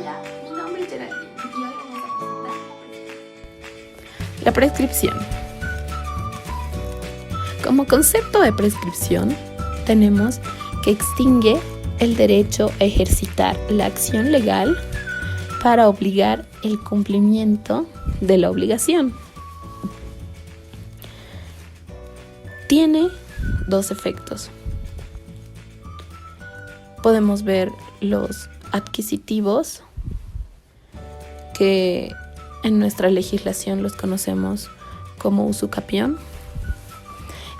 Hola, mi nombre es Geraldine y hoy vamos a presentar la prescripción. Como concepto de prescripción, tenemos que extingue el derecho a ejercitar la acción legal para obligar el cumplimiento de la obligación. Tiene dos efectos. Podemos ver los adquisitivos, que en nuestra legislación los conocemos como usucapión,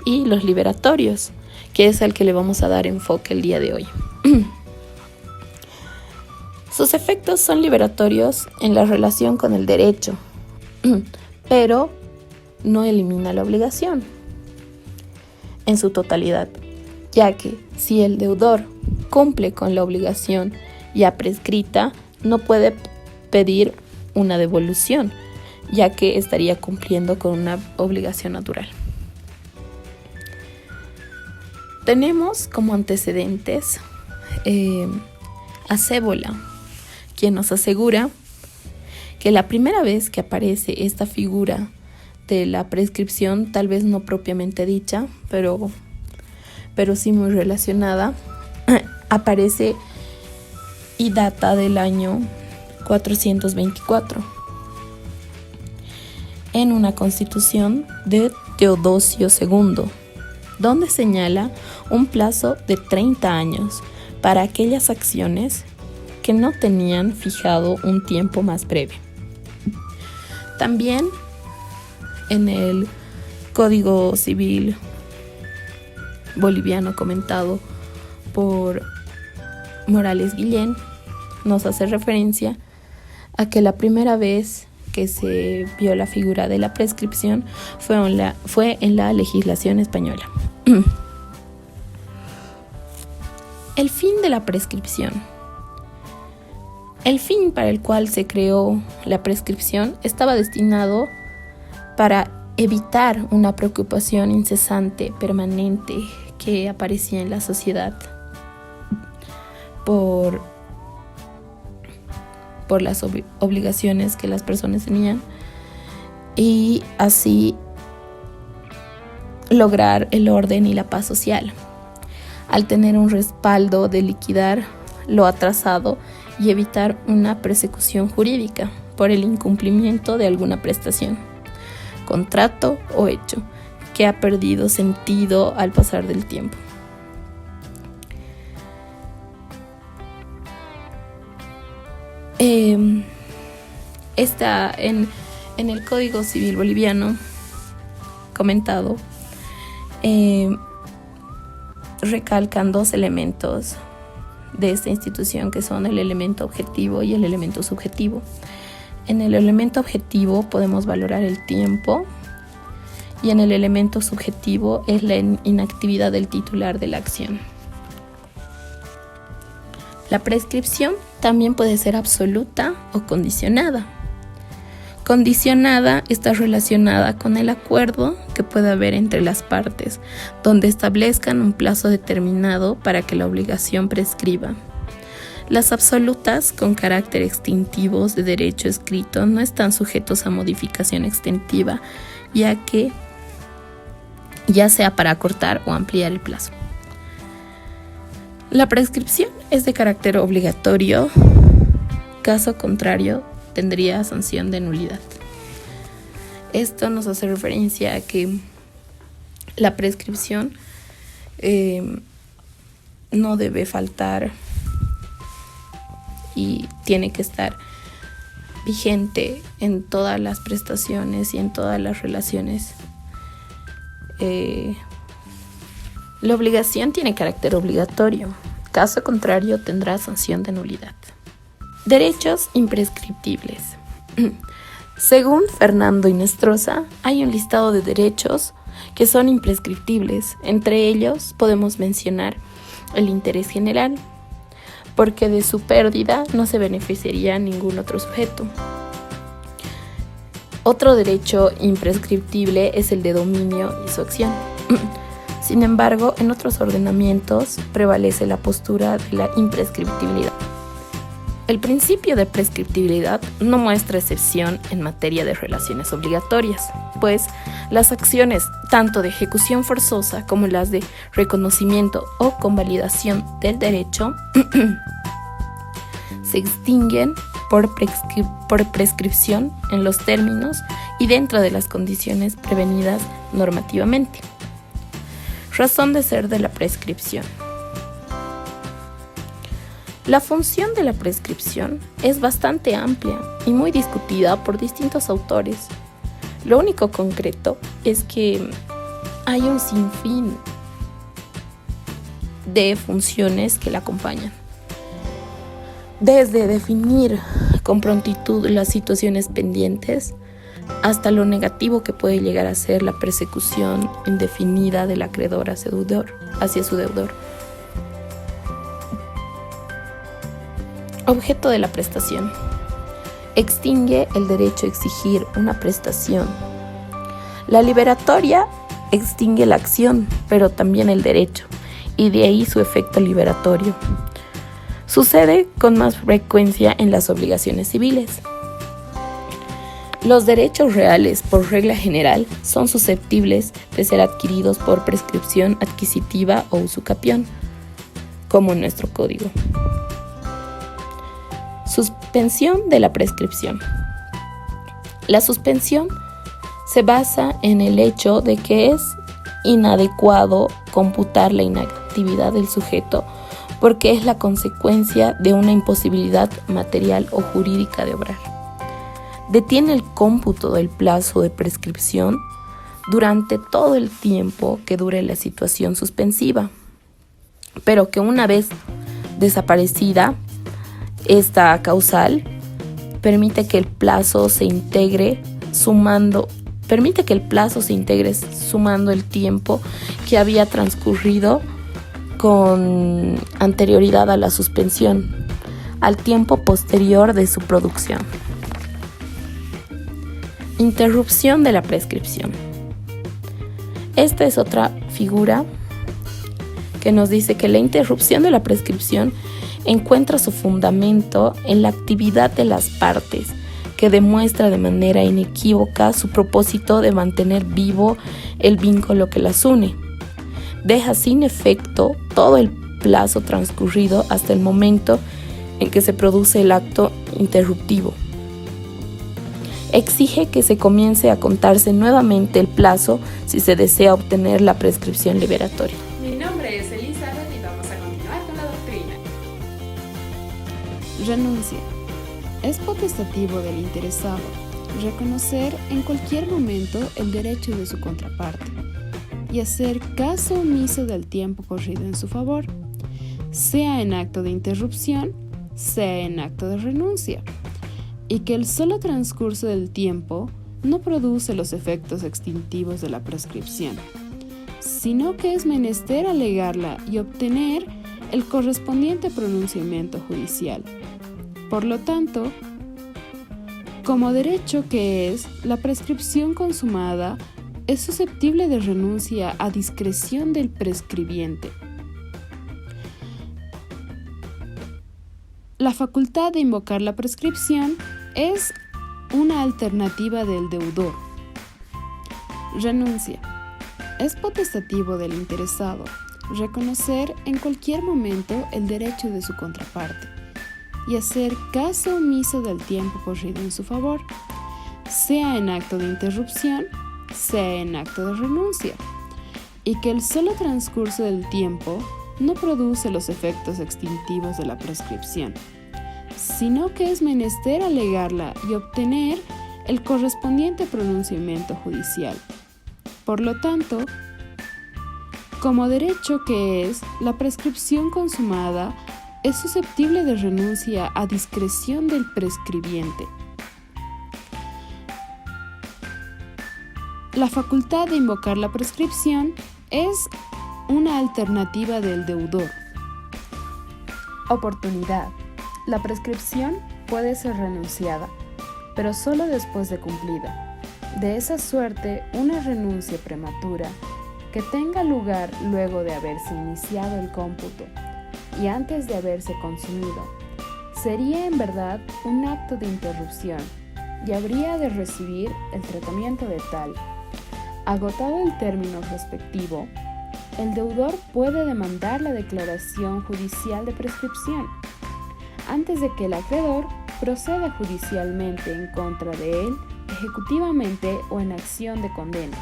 y los liberatorios, que es al que le vamos a dar enfoque el día de hoy. Sus efectos son liberatorios en la relación con el derecho, pero no elimina la obligación en su totalidad, ya que si el deudor cumple con la obligación ya prescrita, no puede pedir una devolución, ya que estaría cumpliendo con una obligación natural. Tenemos como antecedentes a Cébola, quien nos asegura que la primera vez que aparece esta figura de la prescripción, tal vez no propiamente dicha, pero sí muy relacionada, aparece y data del año 424 en una constitución de Teodosio II, donde señala un plazo de 30 años para aquellas acciones que no tenían fijado un tiempo más breve. También en el Código Civil boliviano comentado por Morales Guillén nos hace referencia a que la primera vez que se vio la figura de la prescripción fue en la legislación española. El fin de la prescripción. El fin para el cual se creó la prescripción estaba destinado para evitar una preocupación incesante, permanente, que aparecía en la sociedad por las obligaciones que las personas tenían, y así lograr el orden y la paz social, al tener un respaldo de liquidar lo atrasado y evitar una persecución jurídica por el incumplimiento de alguna prestación, contrato o hecho que ha perdido sentido al pasar del tiempo. Está en el Código Civil boliviano comentado, recalcan dos elementos de esta institución, que son el elemento objetivo y el elemento subjetivo. En el elemento objetivo podemos valorar el tiempo, y en el elemento subjetivo es la inactividad del titular de la acción. La prescripción también puede ser absoluta o condicionada. Condicionada está relacionada con el acuerdo que puede haber entre las partes, donde establezcan un plazo determinado para que la obligación prescriba. Las absolutas, con carácter extintivo de derecho escrito, no están sujetos a modificación extensiva, ya sea para acortar o ampliar el plazo. La prescripción es de carácter obligatorio, caso contrario tendría sanción de nulidad. Esto nos hace referencia a que la prescripción no debe faltar y tiene que estar vigente en todas las prestaciones y en todas las relaciones. La obligación tiene carácter obligatorio, caso contrario tendrá sanción de nulidad. Derechos imprescriptibles. Según Fernando Inestrosa, hay un listado de derechos que son imprescriptibles. Entre ellos podemos mencionar el interés general, porque de su pérdida no se beneficiaría ningún otro sujeto. Otro derecho imprescriptible es el de dominio y su acción. Sin embargo, en otros ordenamientos prevalece la postura de la imprescriptibilidad. El principio de prescriptibilidad no muestra excepción en materia de relaciones obligatorias, pues las acciones tanto de ejecución forzosa como las de reconocimiento o convalidación del derecho se extinguen por prescripción en los términos y dentro de las condiciones prevenidas normativamente. Razón de ser de la prescripción. La función de la prescripción es bastante amplia y muy discutida por distintos autores. Lo único concreto es que hay un sinfín de funciones que la acompañan. Desde definir con prontitud las situaciones pendientes hasta lo negativo que puede llegar a ser la persecución indefinida del acreedor hacia su deudor. Objeto de la prestación. Extingue el derecho a exigir una prestación. La liberatoria extingue la acción, pero también el derecho, y de ahí su efecto liberatorio. Sucede con más frecuencia en las obligaciones civiles. Los derechos reales, por regla general, son susceptibles de ser adquiridos por prescripción adquisitiva o usucapión, como en nuestro código. Suspensión de la prescripción. La suspensión se basa en el hecho de que es inadecuado computar la inactividad del sujeto porque es la consecuencia de una imposibilidad material o jurídica de obrar. Detiene el cómputo del plazo de prescripción durante todo el tiempo que dure la situación suspensiva, pero que una vez desaparecida esta causal, permite que el plazo se integre sumando el tiempo que había transcurrido con anterioridad a la suspensión, al tiempo posterior de su producción. Interrupción de la prescripción. Esta es otra figura que nos dice que la interrupción de la prescripción encuentra su fundamento en la actividad de las partes, que demuestra de manera inequívoca su propósito de mantener vivo el vínculo que las une. Deja sin efecto todo el plazo transcurrido hasta el momento en que se produce el acto interruptivo. Exige que se comience a contarse nuevamente el plazo si se desea obtener la prescripción liberatoria. Mi nombre es Elizabeth y vamos a continuar con la doctrina. Renuncia. Es potestativo del interesado reconocer en cualquier momento el derecho de su contraparte y hacer caso omiso del tiempo corrido en su favor, sea en acto de interrupción, sea en acto de renuncia, y que el solo transcurso del tiempo no produce los efectos extintivos de la prescripción, sino que es menester alegarla y obtener el correspondiente pronunciamiento judicial. Por lo tanto, como derecho que es, la prescripción consumada es susceptible de renuncia a discreción del prescribiente. La facultad de invocar la prescripción es una alternativa del deudor. Renuncia. Es potestativo del interesado reconocer en cualquier momento el derecho de su contraparte y hacer caso omiso del tiempo corrido en su favor, sea en acto de interrupción, sea en acto de renuncia, y que el solo transcurso del tiempo no produce los efectos extintivos de la prescripción, sino que es menester alegarla y obtener el correspondiente pronunciamiento judicial. Por lo tanto, como derecho que es, la prescripción consumada es susceptible de renuncia a discreción del prescribiente. La facultad de invocar la prescripción es una alternativa del deudor. Oportunidad. La prescripción puede ser renunciada, pero solo después de cumplida. De esa suerte, una renuncia prematura que tenga lugar luego de haberse iniciado el cómputo y antes de haberse consumido, sería en verdad un acto de interrupción y habría de recibir el tratamiento de tal. Agotado el término respectivo, el deudor puede demandar la declaración judicial de prescripción antes de que el acreedor proceda judicialmente en contra de él, ejecutivamente o en acción de condena,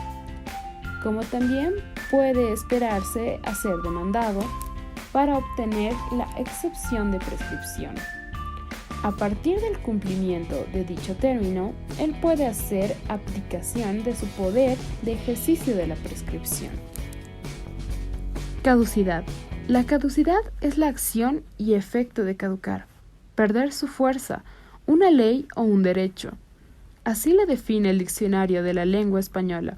como también puede esperarse a ser demandado para obtener la excepción de prescripción. A partir del cumplimiento de dicho término, él puede hacer abdicación de su poder de ejercicio de la prescripción. Caducidad. La caducidad es la acción y efecto de caducar, perder su fuerza, una ley o un derecho. Así le define el diccionario de la lengua española,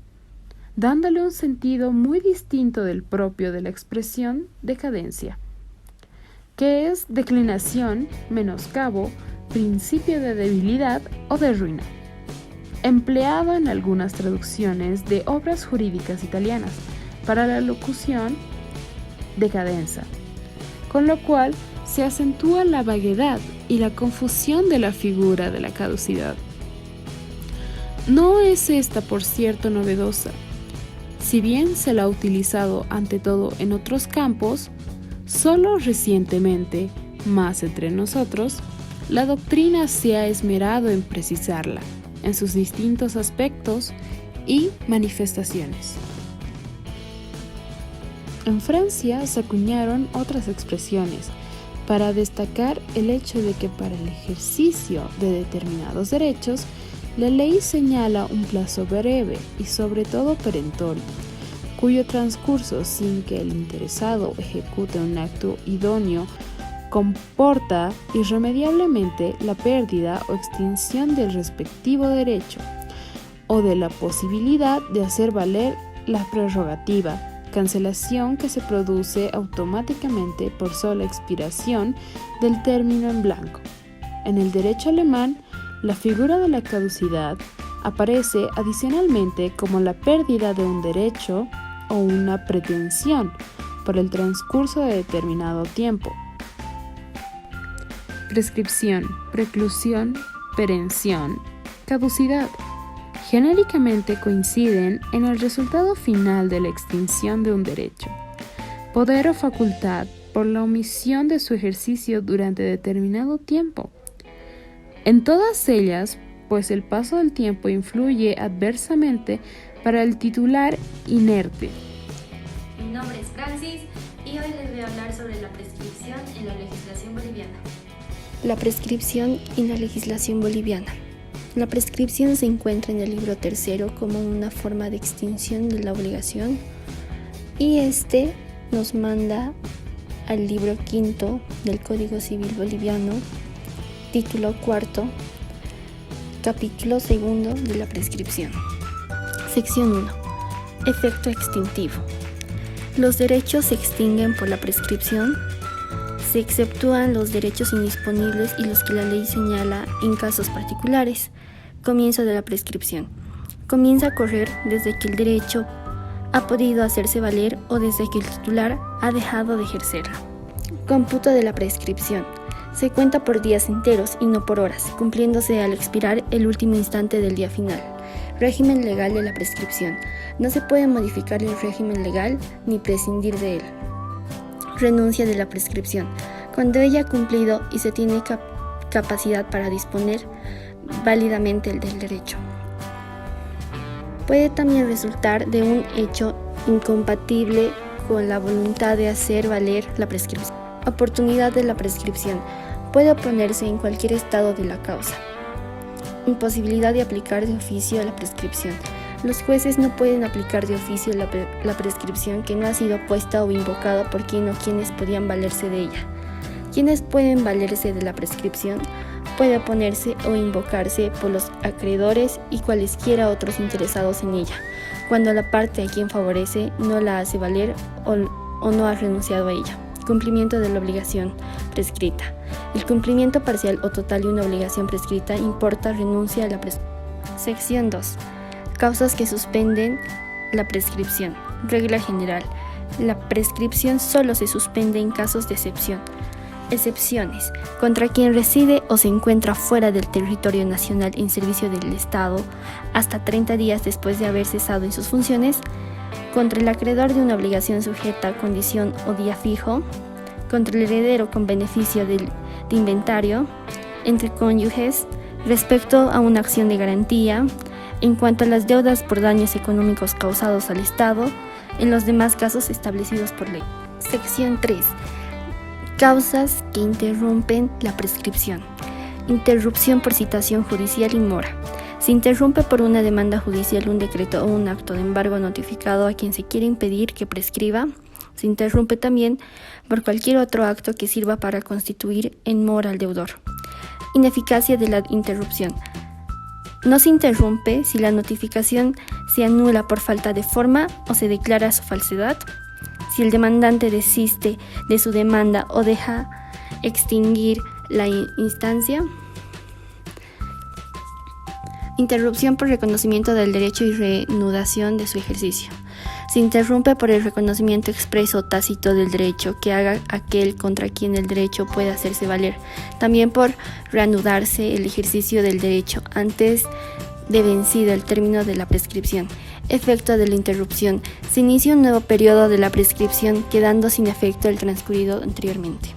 dándole un sentido muy distinto del propio de la expresión decadencia, que es declinación, menoscabo, principio de debilidad o de ruina, empleado en algunas traducciones de obras jurídicas italianas para la locución decadenza, con lo cual se acentúa la vaguedad y la confusión de la figura de la caducidad. No es esta, por cierto, novedosa. Si bien se la ha utilizado ante todo en otros campos, solo recientemente, más entre nosotros, la doctrina se ha esmerado en precisarla en sus distintos aspectos y manifestaciones. En Francia se acuñaron otras expresiones para destacar el hecho de que para el ejercicio de determinados derechos, la ley señala un plazo breve y sobre todo perentorio, cuyo transcurso sin que el interesado ejecute un acto idóneo comporta irremediablemente la pérdida o extinción del respectivo derecho o de la posibilidad de hacer valer la prerrogativa, cancelación que se produce automáticamente por sola expiración del término en blanco. En el derecho alemán, la figura de la caducidad aparece adicionalmente como la pérdida de un derecho o una pretensión por el transcurso de determinado tiempo. Prescripción, preclusión, perención, caducidad. Genéricamente coinciden en el resultado final de la extinción de un derecho, poder o facultad por la omisión de su ejercicio durante determinado tiempo. En todas ellas, pues el paso del tiempo influye adversamente para el titular inerte. Mi nombre es Francis y hoy les voy a hablar sobre la prescripción en la legislación boliviana. La prescripción y la legislación boliviana. La prescripción se encuentra en el libro tercero como una forma de extinción de la obligación y este nos manda al libro quinto del Código Civil Boliviano, título cuarto, capítulo segundo de la prescripción. Sección 1. Efecto extintivo. Los derechos se extinguen por la prescripción. Se exceptúan los derechos indisponibles y los que la ley señala en casos particulares. Comienzo de la prescripción. Comienza a correr desde que el derecho ha podido hacerse valer o desde que el titular ha dejado de ejercerlo. Cómputo de la prescripción. Se cuenta por días enteros y no por horas, cumpliéndose al expirar el último instante del día final. Régimen legal de la prescripción. No se puede modificar el régimen legal ni prescindir de él. Renuncia de la prescripción. Cuando ella ha cumplido y se tiene capacidad para disponer válidamente del derecho. Puede también resultar de un hecho incompatible con la voluntad de hacer valer la prescripción. Oportunidad de la prescripción. Puede oponerse en cualquier estado de la causa. Imposibilidad de aplicar de oficio la prescripción. Los jueces no pueden aplicar de oficio la prescripción que no ha sido puesta o invocada por quien o quienes podían valerse de ella. Quienes pueden valerse de la prescripción puede oponerse o invocarse por los acreedores y cualesquiera otros interesados en ella, cuando la parte a quien favorece no la hace valer o no ha renunciado a ella. Cumplimiento de la obligación prescrita. El cumplimiento parcial o total de una obligación prescrita importa renuncia a la prescripción. Sección 2. Causas que suspenden la prescripción. Regla general. La prescripción solo se suspende en casos de excepción. Excepciones. Contra quien reside o se encuentra fuera del territorio nacional en servicio del Estado hasta 30 días después de haber cesado en sus funciones. Contra el acreedor de una obligación sujeta a condición o día fijo. Contra el heredero con beneficio de inventario. Entre cónyuges. Respecto a una acción de garantía. En cuanto a las deudas por daños económicos causados al Estado. En los demás casos establecidos por ley. Sección 3. Causas que interrumpen la prescripción. Interrupción por citación judicial y mora. Se interrumpe por una demanda judicial, un decreto o un acto de embargo notificado a quien se quiere impedir que prescriba. Se interrumpe también por cualquier otro acto que sirva para constituir en mora al deudor. Ineficacia de la interrupción. No se interrumpe si la notificación se anula por falta de forma o se declara su falsedad. Si el demandante desiste de su demanda o deja extinguir la instancia. Interrupción por reconocimiento del derecho y reanudación de su ejercicio. Se interrumpe por el reconocimiento expreso o tácito del derecho que haga aquel contra quien el derecho pueda hacerse valer. También por reanudarse el ejercicio del derecho antes de vencido el término de la prescripción. Efecto de la interrupción. Se inicia un nuevo periodo de la prescripción quedando sin efecto el transcurrido anteriormente.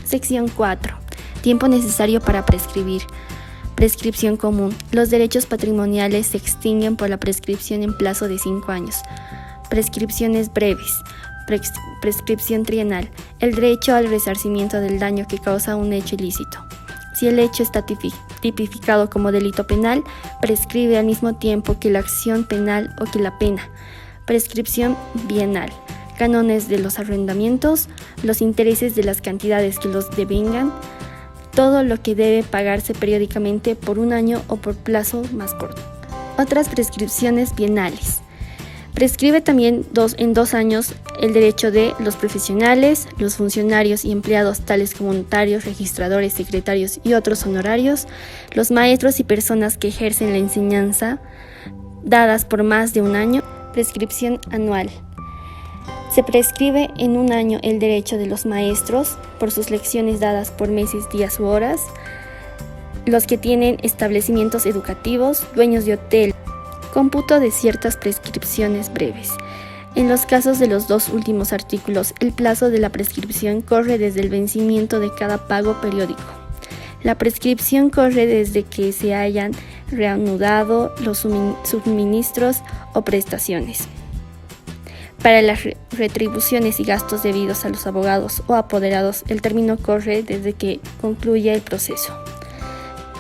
Sección 4. Tiempo necesario para prescribir. Prescripción común. Los derechos patrimoniales se extinguen por la prescripción en plazo de 5 años. Prescripciones breves. Prescripción trienal. El derecho al resarcimiento del daño que causa un hecho ilícito. Si el hecho está tipificado como delito penal, prescribe al mismo tiempo que la acción penal o que la pena. Prescripción bienal. Cánones de los arrendamientos, los intereses de las cantidades que los devengan, todo lo que debe pagarse periódicamente por un año o por plazo más corto. Otras prescripciones bienales. Prescribe también en 2 años el derecho de los profesionales, los funcionarios y empleados tales como notarios, registradores, secretarios y otros honorarios, los maestros y personas que ejercen la enseñanza, dadas por más de un año. Prescripción anual. Se prescribe en 1 año el derecho de los maestros por sus lecciones dadas por meses, días u horas, los que tienen establecimientos educativos, dueños de hotel. Cómputo de ciertas prescripciones breves. En los casos de los 2 últimos artículos, el plazo de la prescripción corre desde el vencimiento de cada pago periódico. La prescripción corre desde que se hayan reanudado los suministros o prestaciones. Para las retribuciones y gastos debidos a los abogados o apoderados, el término corre desde que concluya el proceso.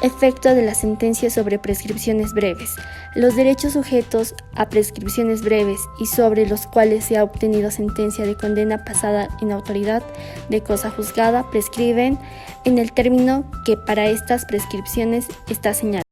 Efecto de la sentencia sobre prescripciones breves. Los derechos sujetos a prescripciones breves y sobre los cuales se ha obtenido sentencia de condena pasada en autoridad de cosa juzgada prescriben en el término que para estas prescripciones está señalado.